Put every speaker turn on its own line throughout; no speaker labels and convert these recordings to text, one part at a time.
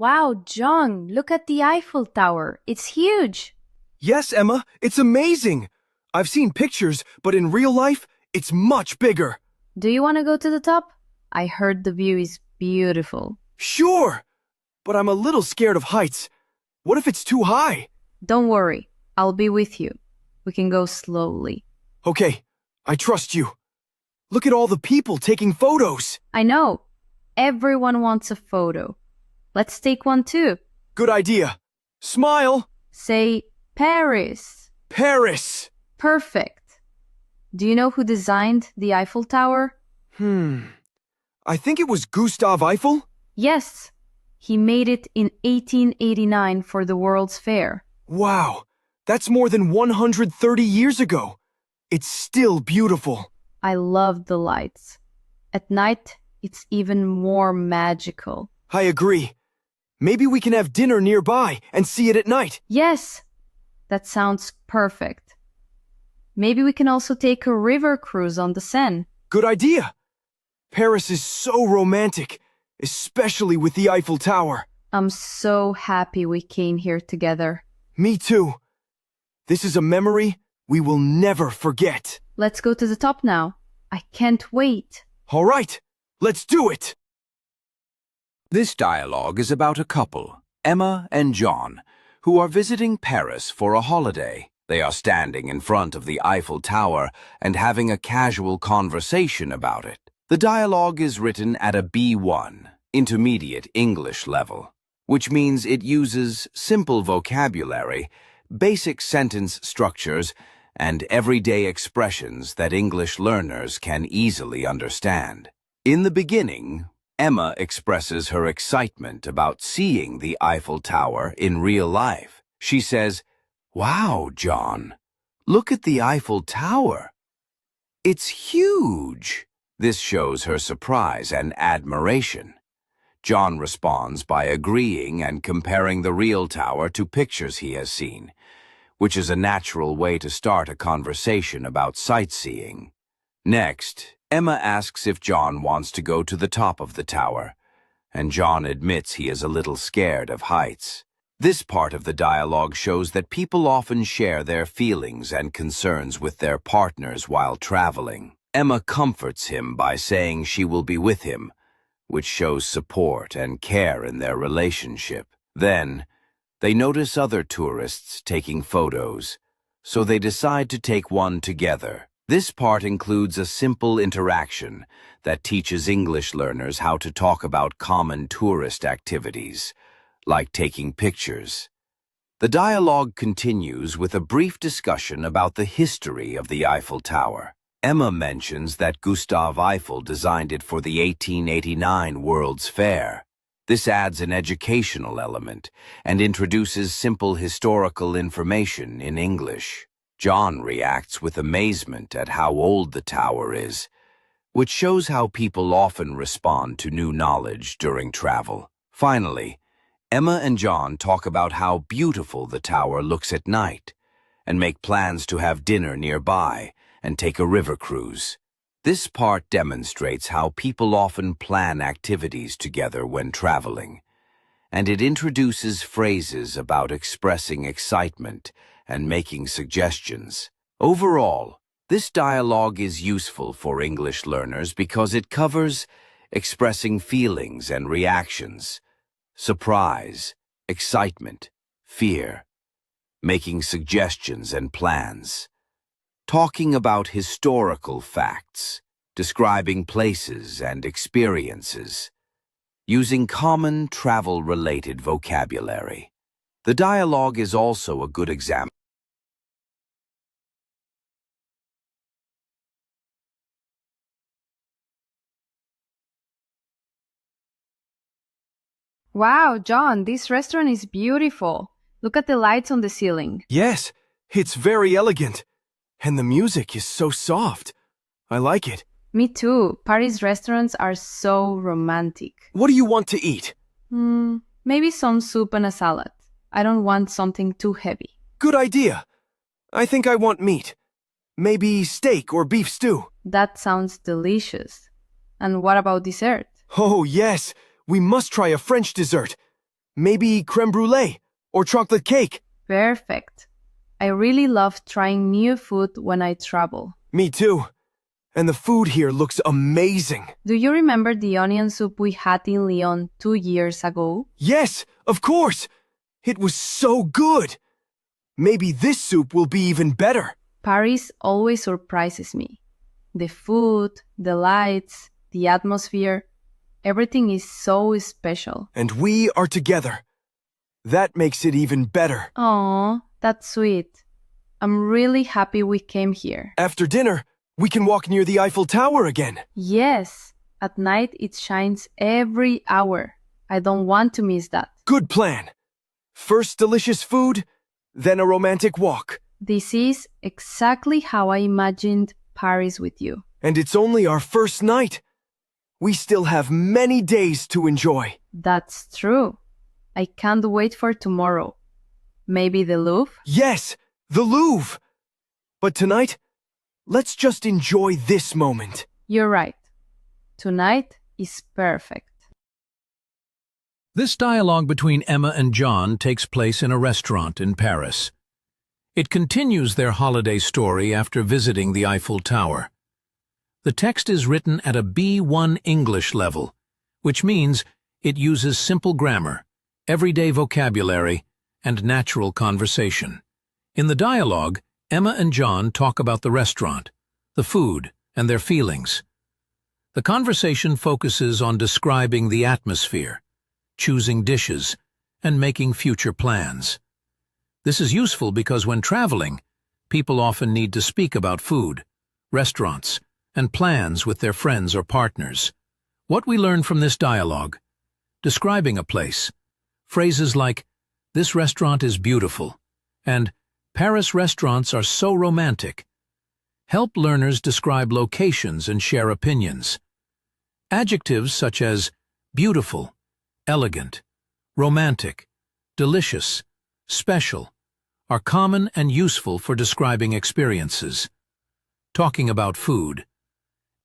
Wow, John, look at the Eiffel Tower. It's huge.
Yes, Emma, it's amazing. I've seen pictures, but in real life, it's much bigger.
Do you want to go to the top? I heard the view is beautiful.
Sure, but I'm a little scared of heights. What if it's too high?
Don't worry, I'll be with you. We can go slowly.
Okay, I trust you. Look at all the people taking photos.
I know. Everyone wants a photo. Let's take one too.
Good idea. Smile.
Say Paris.
Paris.
Perfect. Do you know who designed the Eiffel Tower?
I think it was Gustave Eiffel.
Yes. He made it in 1889 for the World's Fair.
Wow, that's more than 130 years ago. It's still beautiful.
I love the lights. At night, it's even more magical.
I agree. Maybe we can have dinner nearby and see it at night.
Yes, that sounds perfect. Maybe we can also take a river cruise on the Seine.
Good idea. Paris is so romantic, especially with the Eiffel Tower.
I'm so happy we came here together.
Me too. This is a memory we will never forget.
Let's go to the top now. I can't wait.
All right, let's do it.
This dialogue is about a couple, Emma and John, who are visiting Paris for a holiday. They are standing in front of the Eiffel Tower and having a casual conversation about it. The dialogue is written at a B1, intermediate English level, which means it uses simple vocabulary, basic sentence structures, and everyday expressions that English learners can easily understand. In the beginning, Emma expresses her excitement about seeing the Eiffel Tower in real life. She says, "Wow, John, look at the Eiffel Tower. It's huge." This shows her surprise and admiration. John responds by agreeing and comparing the real tower to pictures he has seen, which is a natural way to start a conversation about sightseeing. Next, Emma asks if John wants to go to the top of the tower, and John admits he is a little scared of heights. This part of the dialogue shows that people often share their feelings and concerns with their partners while traveling. Emma comforts him by saying she will be with him, which shows support and care in their relationship. Then, they notice other tourists taking photos, so they decide to take one together. This part includes a simple interaction that teaches English learners how to talk about common tourist activities, like taking pictures. The dialogue continues with a brief discussion about the history of the Eiffel Tower. Emma mentions that Gustave Eiffel designed it for the 1889 World's Fair. This adds an educational element and introduces simple historical information in English. John reacts with amazement at how old the tower is, which shows how people often respond to new knowledge during travel. Finally, Emma and John talk about how beautiful the tower looks at night and make plans to have dinner nearby and take a river cruise. This part demonstrates how people often plan activities together when traveling, and it introduces phrases about expressing excitement and making suggestions. Overall, this dialogue is useful for English learners because it covers expressing feelings and reactions, surprise, excitement, fear, making suggestions and plans, talking about historical facts, describing places and experiences, using common travel-related vocabulary. The dialogue is also a good example.
Wow, John, this restaurant is beautiful. Look at the lights on the ceiling.
Yes, it's very elegant. And the music is so soft. I like it.
Me too. Paris restaurants are so romantic.
What do you want to eat?
Maybe some soup and a salad. I don't want something too heavy.
Good idea. I think I want meat. Maybe steak or beef stew.
That sounds delicious. And what about dessert?
Oh, yes. We must try a French dessert. Maybe creme brulee or chocolate cake.
Perfect. I really love trying new food when I travel.
Me too. And the food here looks amazing.
Do you remember the onion soup we had in Lyon 2 years ago?
Yes, of course. It was so good. Maybe this soup will be even better.
Paris always surprises me. The food, the lights, the atmosphere, everything is so special.
And we are together. That makes it even better.
Aw, that's sweet. I'm really happy we came here.
After dinner, we can walk near the Eiffel Tower again.
Yes, at night it shines every hour. I don't want to miss that.
Good plan. First delicious food, then a romantic walk.
This is exactly how I imagined Paris with you.
And it's only our first night. We still have many days to enjoy.
That's true. I can't wait for tomorrow. Maybe the Louvre?
Yes, the Louvre. But tonight, let's just enjoy this moment.
You're right. Tonight is perfect.
This dialogue between Emma and John takes place in a restaurant in Paris. It continues their holiday story after visiting the Eiffel Tower. The text is written at a B1 English level, which means it uses simple grammar, everyday vocabulary, and natural conversation. In the dialogue, Emma and John talk about the restaurant, the food, and their feelings. The conversation focuses on describing the atmosphere, choosing dishes, and making future plans. This is useful because when traveling, people often need to speak about food, restaurants, and plans with their friends or partners. What we learn from this dialogue: describing a place. Phrases like, "This restaurant is beautiful," and "Paris restaurants are so romantic," help learners describe locations and share opinions. Adjectives such as beautiful, elegant, romantic, delicious, special are common and useful for describing experiences. Talking about food,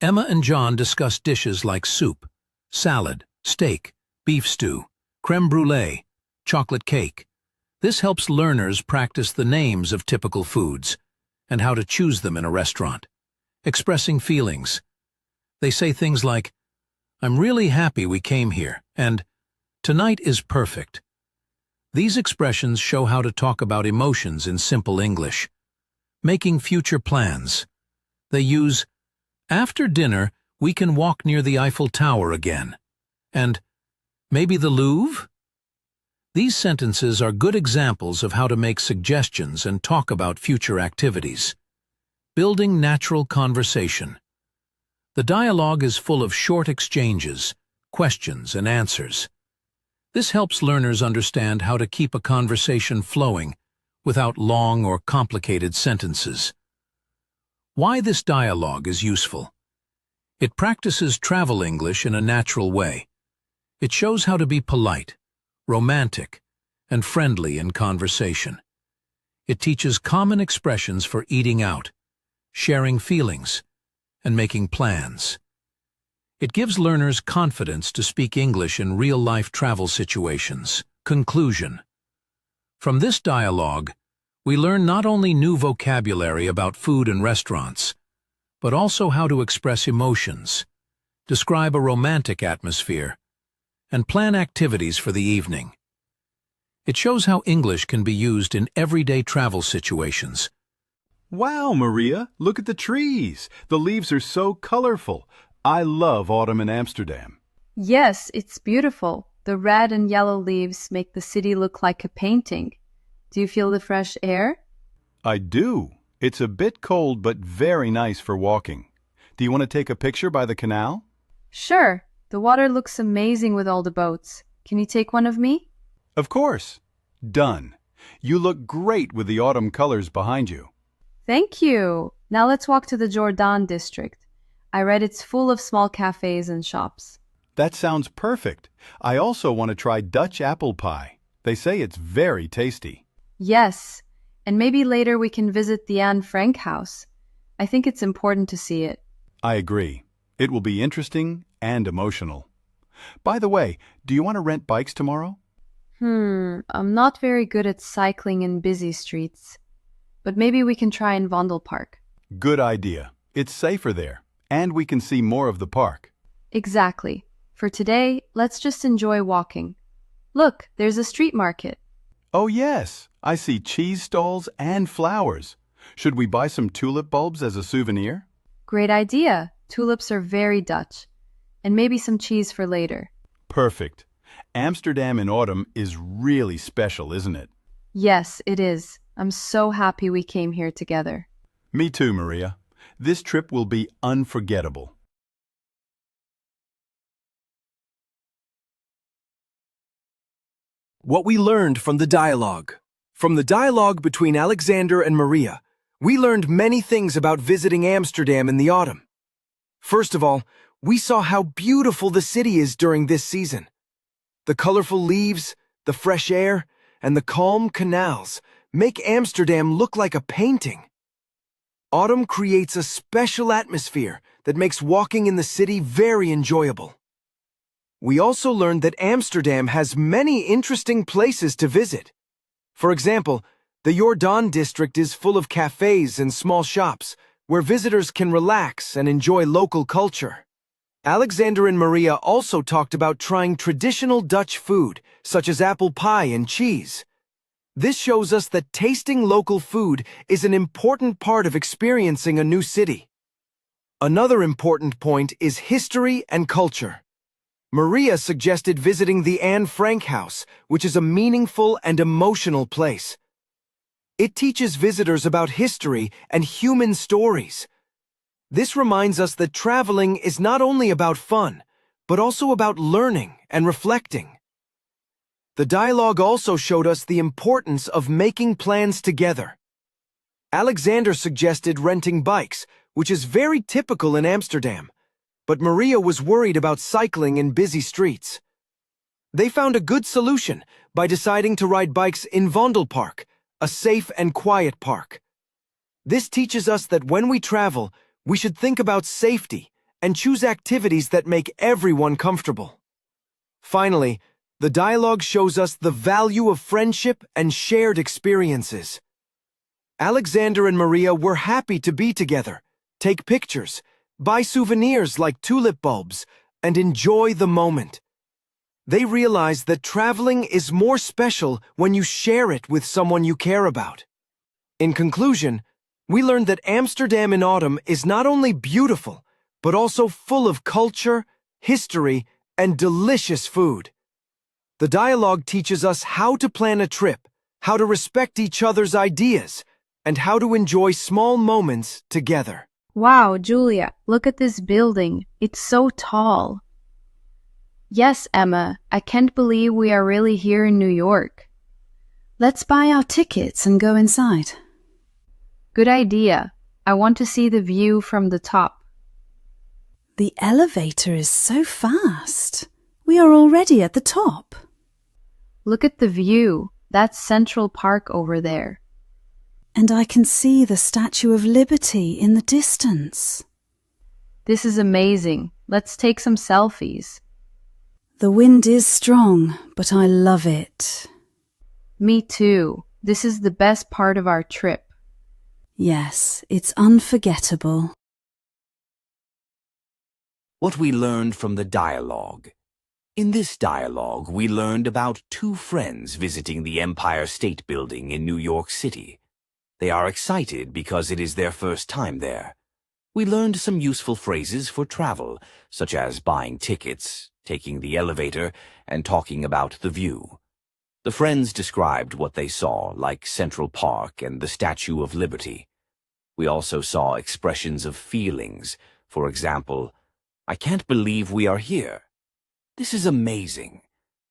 Emma and John discuss dishes like soup, salad, steak, beef stew, creme brulee, chocolate cake. This helps learners practice the names of typical foods and how to choose them in a restaurant. Expressing feelings. They say things like, "I'm really happy we came here," and "Tonight is perfect." These expressions show how to talk about emotions in simple English. Making future plans. They use, "After dinner, we can walk near the Eiffel Tower again," and "Maybe the Louvre?" These sentences are good examples of how to make suggestions and talk about future activities. Building natural conversation. The dialogue is full of short exchanges, questions, and answers. This helps learners understand how to keep a conversation flowing without long or complicated sentences. Why this dialogue is useful. It practices travel English in a natural way. It shows how to be polite, romantic, and friendly in conversation. It teaches common expressions for eating out, sharing feelings, and making plans. It gives learners confidence to speak English in real-life travel situations. Conclusion. From this dialogue, we learn not only new vocabulary about food and restaurants, but also how to express emotions, describe a romantic atmosphere, and plan activities for the evening. It shows how English can be used in everyday travel situations.
Wow, Maria, look at the trees. The leaves are so colorful. I love autumn in Amsterdam.
Yes, it's beautiful. The red and yellow leaves make the city look like a painting. Do you feel the fresh air?
I do. It's a bit cold, but very nice for walking. Do you want to take a picture by the canal?
Sure. The water looks amazing with all the boats. Can you take one of me?
Of course. Done. You look great with the autumn colors behind you.
Thank you. Now let's walk to the Jordan district. I read it's full of small cafes and shops.
That sounds perfect. I also want to try Dutch apple pie. They say it's very tasty.
Yes, and maybe later we can visit the Anne Frank house. I think it's important to see it.
I agree. It will be interesting and emotional. By the way, do you want to rent bikes tomorrow?
I'm not very good at cycling in busy streets, but maybe we can try in Vondelpark.
Good idea. It's safer there, and we can see more of the park.
Exactly. For today, let's just enjoy walking. Look, there's a street market.
Oh yes, I see cheese stalls and flowers. Should we buy some tulip bulbs as a souvenir?
Great idea. Tulips are very Dutch. And maybe some cheese for later.
Perfect. Amsterdam in autumn is really special, isn't it?
Yes, it is. I'm so happy we came here together.
Me too, Maria. This trip will be unforgettable.
What we learned from the dialogue. From the dialogue between Alexander and Maria, we learned many things about visiting Amsterdam in the autumn. First of all, we saw how beautiful the city is during this season. The colorful leaves, the fresh air, and the calm canals make Amsterdam look like a painting. Autumn creates a special atmosphere that makes walking in the city very enjoyable. We also learned that Amsterdam has many interesting places to visit. For example, the Jordaan district is full of cafes and small shops where visitors can relax and enjoy local culture. Alexander and Maria also talked about trying traditional Dutch food, such as apple pie and cheese. This shows us that tasting local food is an important part of experiencing a new city. Another important point is history and culture. Maria suggested visiting the Anne Frank House, which is a meaningful and emotional place. It teaches visitors about history and human stories. This reminds us that traveling is not only about fun, but also about learning and reflecting. The dialogue also showed us the importance of making plans together. Alexander suggested renting bikes, which is very typical in Amsterdam, but Maria was worried about cycling in busy streets. They found a good solution by deciding to ride bikes in Vondelpark, a safe and quiet park. This teaches us that when we travel, we should think about safety and choose activities that make everyone comfortable. Finally, the dialogue shows us the value of friendship and shared experiences. Alexander and Maria were happy to be together, take pictures, buy souvenirs like tulip bulbs, and enjoy the moment. They realized that traveling is more special when you share it with someone you care about. In conclusion, we learned that Amsterdam in autumn is not only beautiful, but also full of culture, history, and delicious food. The dialogue teaches us how to plan a trip, how to respect each other's ideas, and how to enjoy small moments together.
Wow, Julia, look at this building. It's so tall. Yes, Emma, I can't believe we are really here in New York.
Let's buy our tickets and go inside.
Good idea. I want to see the view from the top.
The elevator is so fast. We are already at the top.
Look at the view. That's Central Park over there.
And I can see the Statue of Liberty in the distance.
This is amazing. Let's take some selfies.
The wind is strong, but I love it.
Me too. This is the best part of our trip.
Yes, it's unforgettable.
What we learned from the dialogue. In this dialogue, we learned about two friends visiting the Empire State Building in New York City. They are excited because it is their first time there. We learned some useful phrases for travel, such as buying tickets, taking the elevator, and talking about the view. The friends described what they saw, like Central Park and the Statue of Liberty. We also saw expressions of feelings. For example, I can't believe we are here. This is amazing.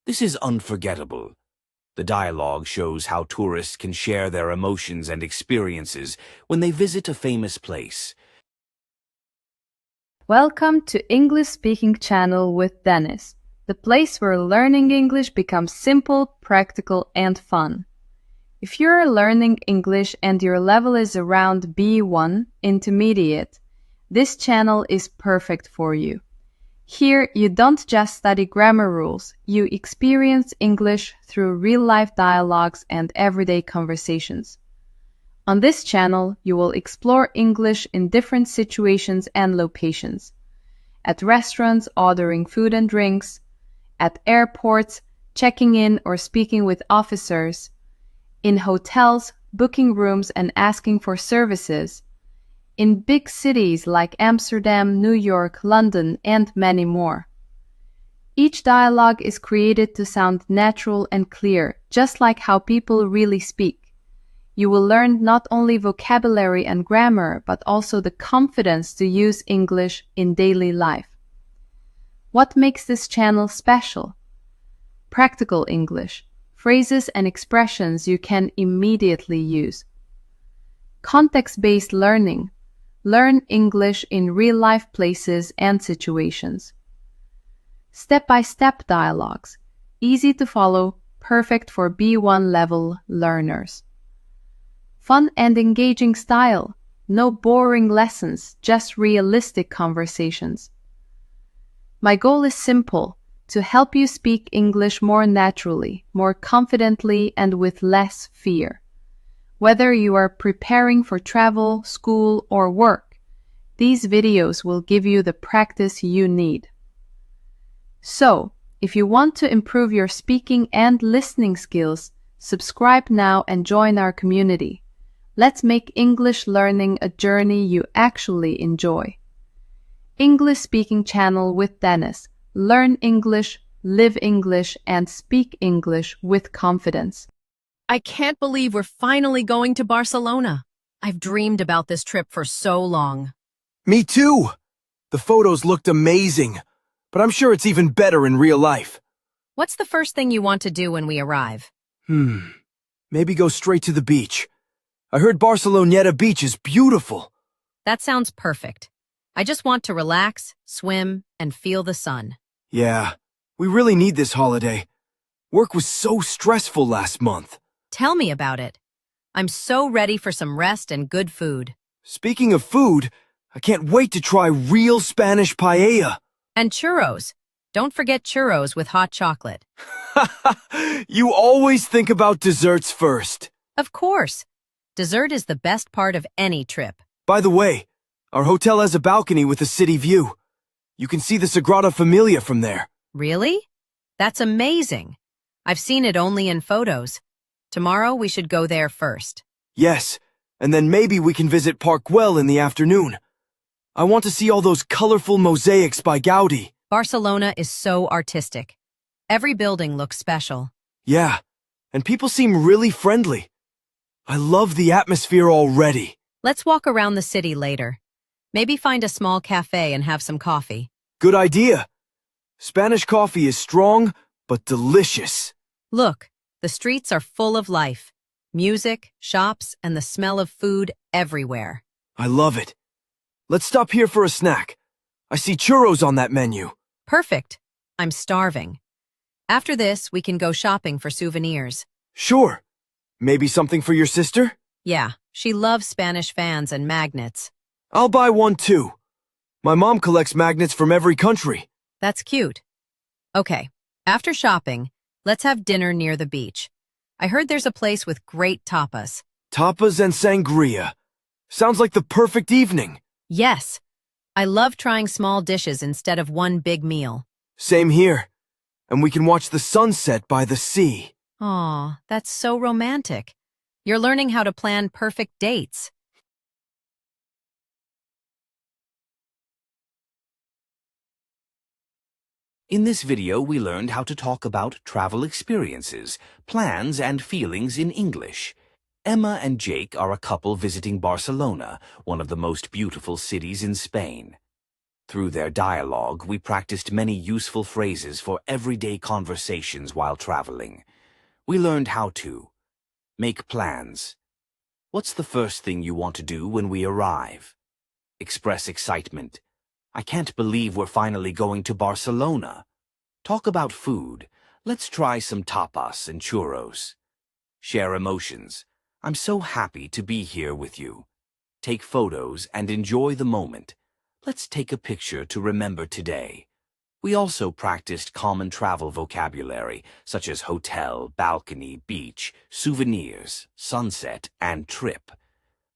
This is unforgettable. The dialogue shows how tourists can share their emotions and experiences when they visit a famous place.
Welcome to English Speaking Channel with Dennis, the place where learning English becomes simple, practical, and fun. If you're learning English and your level is around B1, intermediate, this channel is perfect for you. Here, you don't just study grammar rules, you experience English through real-life dialogues and everyday conversations. On this channel, you will explore English in different situations and locations. At restaurants, ordering food and drinks, at airports, checking in or speaking with officers, in hotels, booking rooms and asking for services, in big cities like Amsterdam, New York, London, and many more. Each dialogue is created to sound natural and clear, just like how people really speak. You will learn not only vocabulary and grammar, but also the confidence to use English in daily life. What makes this channel special? Practical English, phrases and expressions you can immediately use. Context-based learning, learn English in real-life places and situations. Step-by-step dialogues, easy to follow, perfect for B1 level learners. Fun and engaging style, no boring lessons, just realistic conversations. My goal is simple, to help you speak English more naturally, more confidently, and with less fear. Whether you are preparing for travel, school, or work, these videos will give you the practice you need. So, if you want to improve your speaking and listening skills, subscribe now and join our community. Let's make English learning a journey you actually enjoy. English Speaking Channel with Dennis. Learn English, live English, and speak English with confidence.
I can't believe we're finally going to Barcelona. I've dreamed about this trip for so long.
Me too! The photos looked amazing, but I'm sure it's even better in real life.
What's the first thing you want to do when we arrive?
Maybe go straight to the beach. I heard Barcelona Beach is beautiful.
That sounds perfect. I just want to relax, swim, and feel the sun.
Yeah, we really need this holiday. Work was so stressful last month.
Tell me about it. I'm so ready for some rest and good food.
Speaking of food, I can't wait to try real Spanish paella.
And churros. Don't forget churros with hot chocolate.
You always think about desserts first.
Of course. Dessert is the best part of any trip.
By the way, our hotel has a balcony with a city view. You can see the Sagrada Familia from there.
Really? That's amazing. I've seen it only in photos. Tomorrow we should go there first.
Yes, and then maybe we can visit Park Güell in the afternoon. I want to see all those colorful mosaics by Gaudi.
Barcelona is so artistic. Every building looks special.
Yeah, and people seem really friendly. I love the atmosphere already.
Let's walk around the city later. Maybe find a small cafe and have some coffee.
Good idea. Spanish coffee is strong, but delicious.
Look, the streets are full of life. Music, shops, and the smell of food everywhere.
I love it. Let's stop here for a snack. I see churros on that menu.
Perfect. I'm starving. After this, we can go shopping for souvenirs.
Sure. Maybe something for your sister?
Yeah, she loves Spanish fans and magnets.
I'll buy one too. My mom collects magnets from every country.
That's cute. Okay, after shopping, let's have dinner near the beach. I heard there's a place with great tapas.
Tapas and sangria. Sounds like the perfect evening.
Yes, I love trying small dishes instead of one big meal.
Same here. And we can watch the sunset by the sea.
Aw, that's so romantic. You're learning how to plan perfect dates.
In this video, we learned how to talk about travel experiences, plans, and feelings in English. Emma and Jake are a couple visiting Barcelona, one of the most beautiful cities in Spain. Through their dialogue, we practiced many useful phrases for everyday conversations while traveling. We learned how to make plans. What's the first thing you want to do when we arrive? Express excitement. I can't believe we're finally going to Barcelona. Talk about food. Let's try some tapas and churros. Share emotions. I'm so happy to be here with you. Take photos and enjoy the moment. Let's take a picture to remember today. We also practiced common travel vocabulary, such as hotel, balcony, beach, souvenirs, sunset, and trip.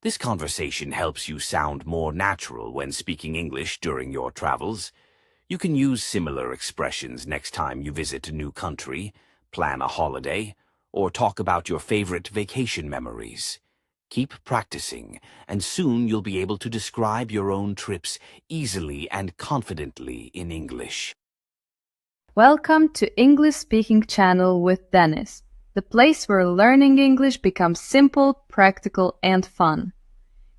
This conversation helps you sound more natural when speaking English during your travels. You can use similar expressions next time you visit a new country, plan a holiday, or talk about your favorite vacation memories. Keep practicing, and soon you'll be able to describe your own trips easily and confidently in English.
Welcome to English Speaking Channel with Dennis, the place where learning English becomes simple, practical, and fun.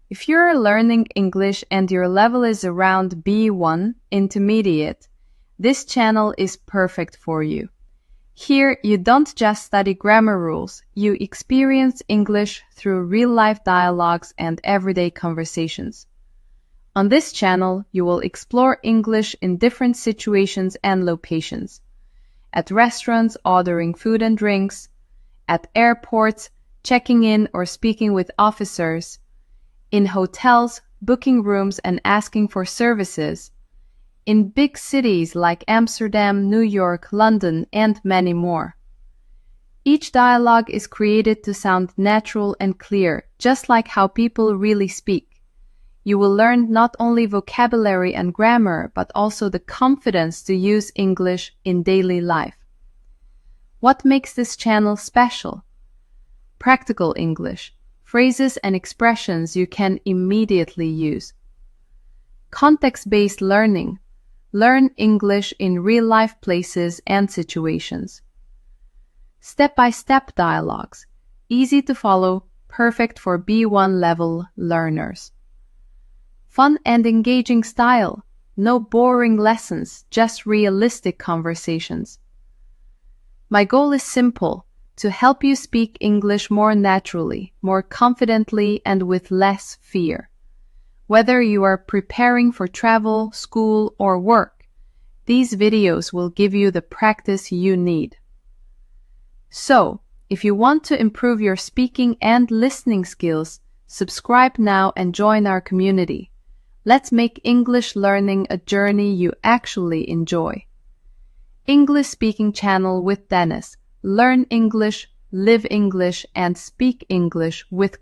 If you're learning English and your level is around B1 intermediate, this channel is perfect for you. Here, you don't just study grammar rules, you experience English through real-life dialogues and everyday conversations. On this channel, you will explore English in different situations and locations. At restaurants, ordering food and drinks. At airports, checking in or speaking with officers. In hotels, booking rooms and asking for services. In big cities like Amsterdam, New York, London, and many more. Each dialogue is created to sound natural and clear, just like how people really speak. You will learn not only vocabulary and grammar, but also the confidence to use English in daily life. What makes this channel special? Practical English, phrases and expressions you can immediately use. Context-based learning, learn English in real-life places and situations. Step-by-step dialogues, easy to follow, perfect for B1 level learners. Fun and engaging style, no boring lessons, just realistic conversations. My goal is simple, to help you speak English more naturally, more confidently, and with less fear. Whether you are preparing for travel, school, or work, these videos will give you the practice you need. So, if you want to improve your speaking and listening skills, subscribe now and join our community. Let's make English learning a journey you actually enjoy. English Speaking Channel with Dennis. Learn English, live English, and speak English with